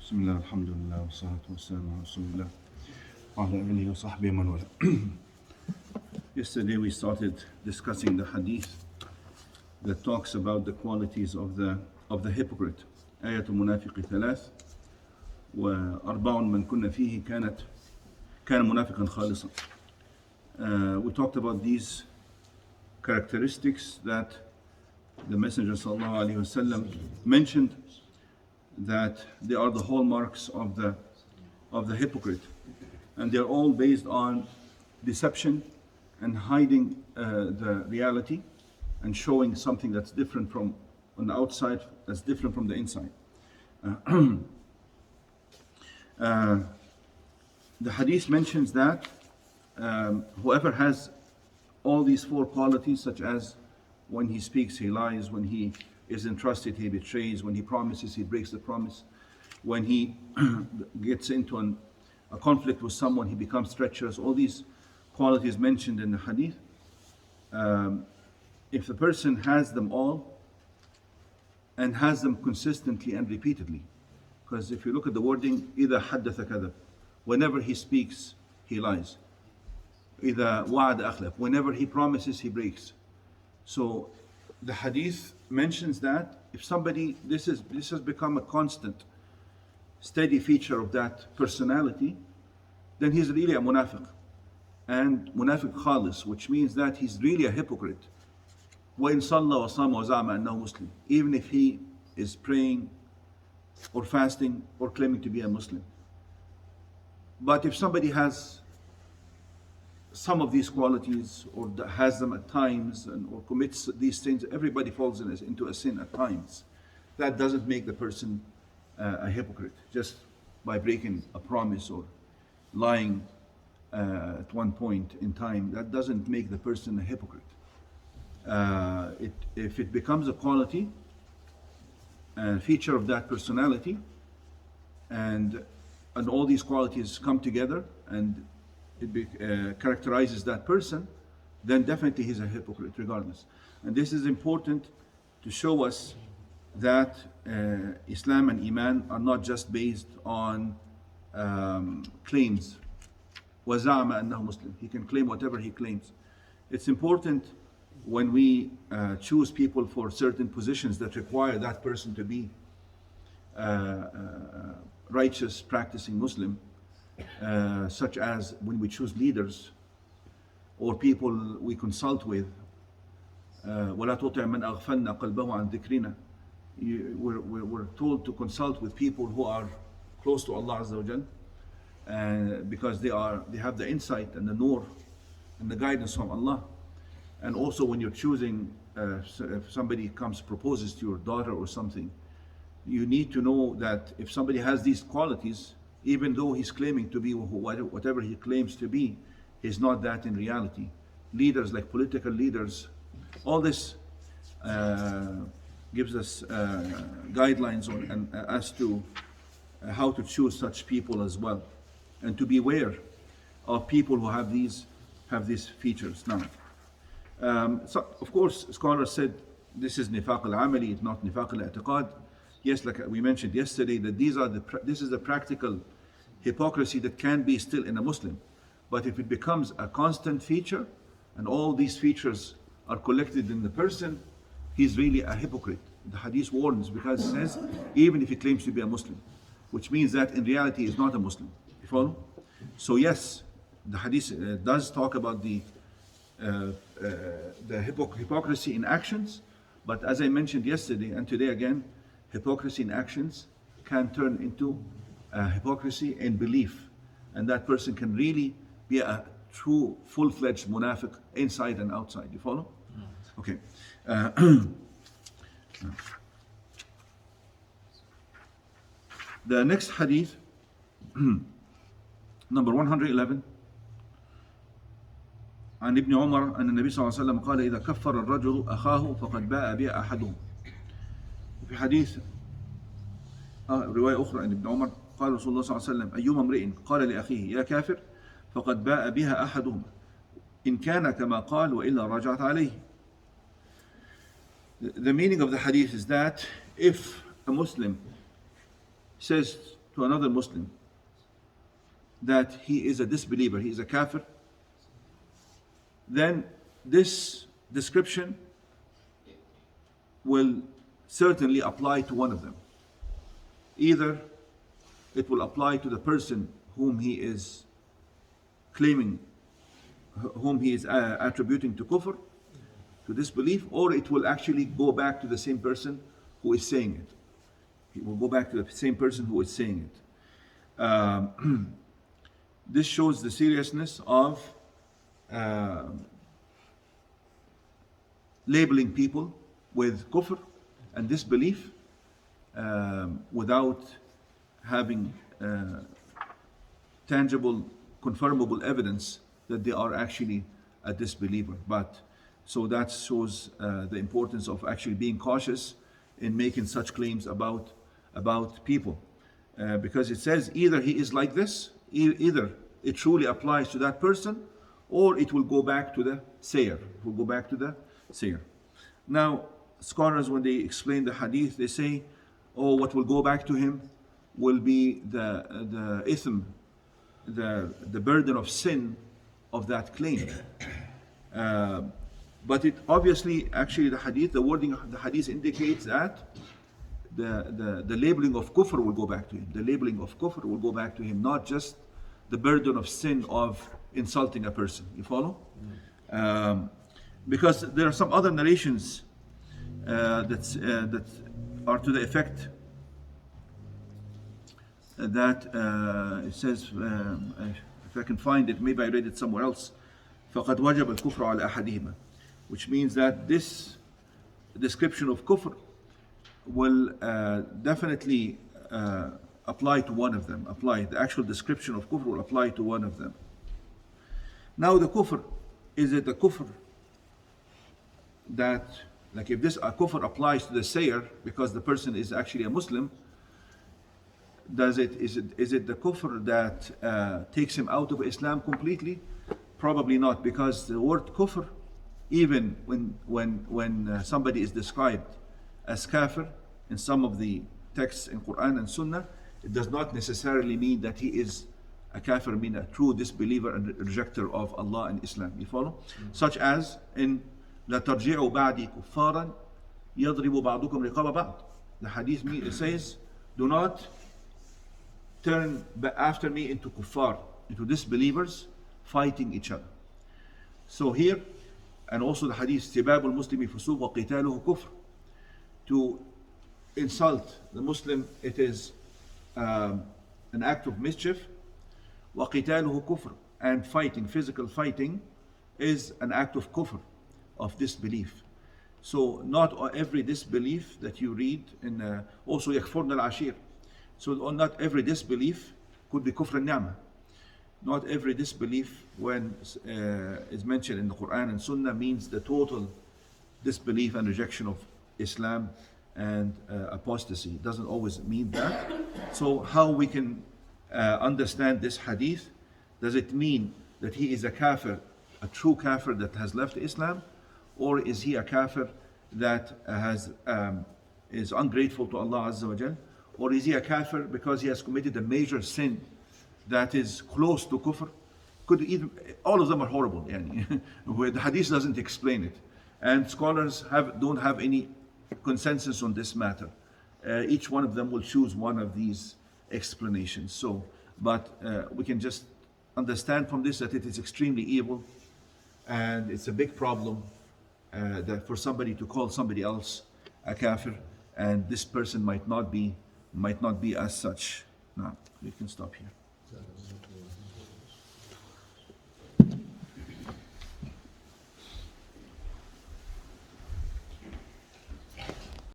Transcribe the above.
Bismillah, alhamdulillah, wa salatu wa salam ala rasulillah, wa ala alihi wa sahbihi man wala. Yesterday we started discussing the hadith that talks about the qualities of the hypocrite. آية المنافق ثلاث وأربع من كنا فيه كان منافقا خالصا. We talked about these characteristics that the Messenger sallallahu alaihi wasallam mentioned, that they are the hallmarks of the hypocrite, and they're all based on deception and hiding the reality and showing something that's different from on the outside, that's different from the inside. The hadith mentions that whoever has all these four qualities, such as when he speaks he lies, when he is entrusted he betrays, when he promises he breaks the promise, when he gets into a conflict with someone he becomes treacherous, all these qualities mentioned in the hadith. If the person has them all and has them consistently and repeatedly, because if you look at the wording, إِذَا حَدَّثَ كَذَبَ, whenever he speaks he lies, إِذَا وَعَدَ أَخْلَفَ, whenever he promises he breaks. So the hadith mentions that if somebody, this has become a constant, steady feature of that personality, then he's really a munafiq. And munafiq khalis, which means that he's really a hypocrite. وَإِن صَلَّى وَصَامَ وَزَعَمَ أَنَّهُ Muslim, even if he is praying or fasting or claiming to be a Muslim. But if somebody has some of these qualities, or has them at times, or commits these things, everybody falls into a sin at times. That doesn't make the person a hypocrite, just by breaking a promise or lying at one point in time. That doesn't make the person a hypocrite. If it becomes a quality, a feature of that personality, and all these qualities come together, and it characterizes that person, then definitely he's a hypocrite regardless. And this is important to show us that Islam and Iman are not just based on claims. وَزَعَمَ أَنَّهُ Muslim. He can claim whatever he claims. It's important when we choose people for certain positions that require that person to be righteous, practicing Muslim, such as when we choose leaders or people we consult with. وَلَا تُطِعْ مَنْ أَغْفَلْنَا قَلْبَهُ عَنْ ذِكْرِنَا. We're told to consult with people who are close to Allah Azza wa Jal, because they have the insight and the nur and the guidance from Allah. And also when you're choosing, if somebody proposes to your daughter or something, you need to know that if somebody has these qualities, even though he's claiming to be whatever he claims to be, he's not that in reality. Leaders, like political leaders, all this gives us guidelines as to how to choose such people as well, and to beware of people who have these features. Now, so of course, scholars said this is nifaq al-amali, it's not nifaq al-i'tiqad. Yes, like we mentioned yesterday, that this is the practical hypocrisy that can be still in a Muslim. But if it becomes a constant feature, and all these features are collected in the person, he's really a hypocrite. The hadith warns, because it says, even if he claims to be a Muslim, which means that in reality he's not a Muslim. You follow? So yes, the hadith does talk about the hypocrisy in actions, but as I mentioned yesterday and today again, hypocrisy in actions can turn into hypocrisy in belief, and that person can really be a true full-fledged munafiq inside and outside. You follow? Okay. The next hadith, number 111, عن ابن عمر أن النبي صلى الله عليه وسلم قال إذا كفر الرجل أخاه فقد باء بها أحدهم. في حديث رواية أخرى عن ابن عمر قال رسول الله صلى الله عليه وسلم أيما امرئ قال لأخيه يا كافر فقد باء بها أحدهم إن كان كما قال وإلا رجعت عليه. The meaning of the hadith is that if a Muslim says to another Muslim that he is a disbeliever, he is a kafir, then this description will certainly apply to one of them. Either it will apply to the person whom he is claiming, whom he is attributing to kufr, to disbelief, or it will actually go back to the same person who is saying it. It will go back to the same person who is saying it. This shows the seriousness of labeling people with kufr and disbelief without having tangible, confirmable evidence that they are actually a disbeliever. But so that shows the importance of actually being cautious in making such claims about people, because it says either he is like this, either it truly applies to that person, or it will go back to the sayer. It will go back to the sayer. Now, scholars, when they explain the hadith, they say, oh, what will go back to him will be the ithm, the burden of sin of that claim. But it obviously, actually, the hadith, the wording of the hadith indicates that the labeling of kufr will go back to him. The labeling of kufr will go back to him, not just the burden of sin of insulting a person. You follow? Because there are some other narrations that are to the effect that it says, if I can find it, maybe I read it somewhere else, فَقَدْ وَجَبَ الْكُفْرُ عَلَى أَحَدِهِمَا, which means that this description of kufr will definitely apply to one of them. The actual description of kufr will apply to one of them. Now the kufr, is it a kufr that, like if this kufr applies to the sayer because the person is actually a Muslim, is it the kufr that takes him out of Islam completely? Probably not, because the word kufr, even when somebody is described as kafir in some of the texts in Quran and Sunnah, it does not necessarily mean that he is a kafir, mean a true disbeliever and rejecter of Allah and Islam. You follow? Such as in لا ترجعوا بعدي كفارا يضرب بعضكم رقاب بعض. The hadith it says, do not turn after me into kuffar, into disbelievers fighting each other. So here, and also the hadith, سباب المسلم فسوق وقتاله كفر. To insult the Muslim, it is an act of mischief. وقتاله كفر. And fighting, physical fighting, is an act of kufr, of disbelief. So not every disbelief that you read in also يكفرن العشير. So not every disbelief could be kufr al-ni'mah. Not every disbelief when is mentioned in the Quran and Sunnah means the total disbelief and rejection of Islam and apostasy. It doesn't always mean that. So how we can understand this hadith? Does it mean that he is a kafir, a true kafir that has left Islam, or is he a kafir that is ungrateful to Allah Azza wa Jal, or is he a kafir because he has committed a major sin that is close to kufr? Could even, all of them are horrible. The hadith doesn't explain it, and scholars don't have any consensus on this matter. Each one of them will choose one of these explanations. So, but we can just understand from this that it is extremely evil, and it's a big problem that for somebody to call somebody else a kafir, and this person might not be as such. Now we can stop here.